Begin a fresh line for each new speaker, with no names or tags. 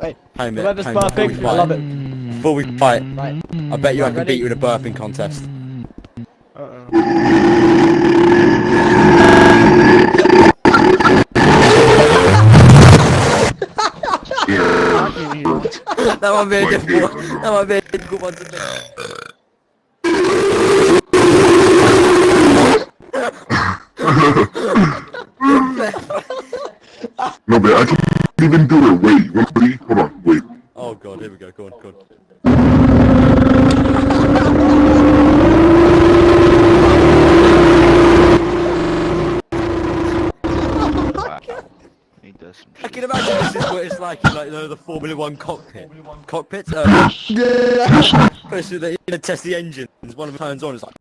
Right.
Hey mate,
Whoever's
hey, mate,
burping, I love it.
Before we fight,
Right.
I bet you I can
Ready?
beat you in a burping contest. That might be a difficult one. That might be a difficult one to
No, but I can't even do it. Wait, ready? Hold on, wait.
Oh god, here we go, go on, go on.
He does some
I
shit.
can imagine this is what it's like in like the Formula 1 cockpit. Cockpits? First they test the engines, one of them turns on, it's like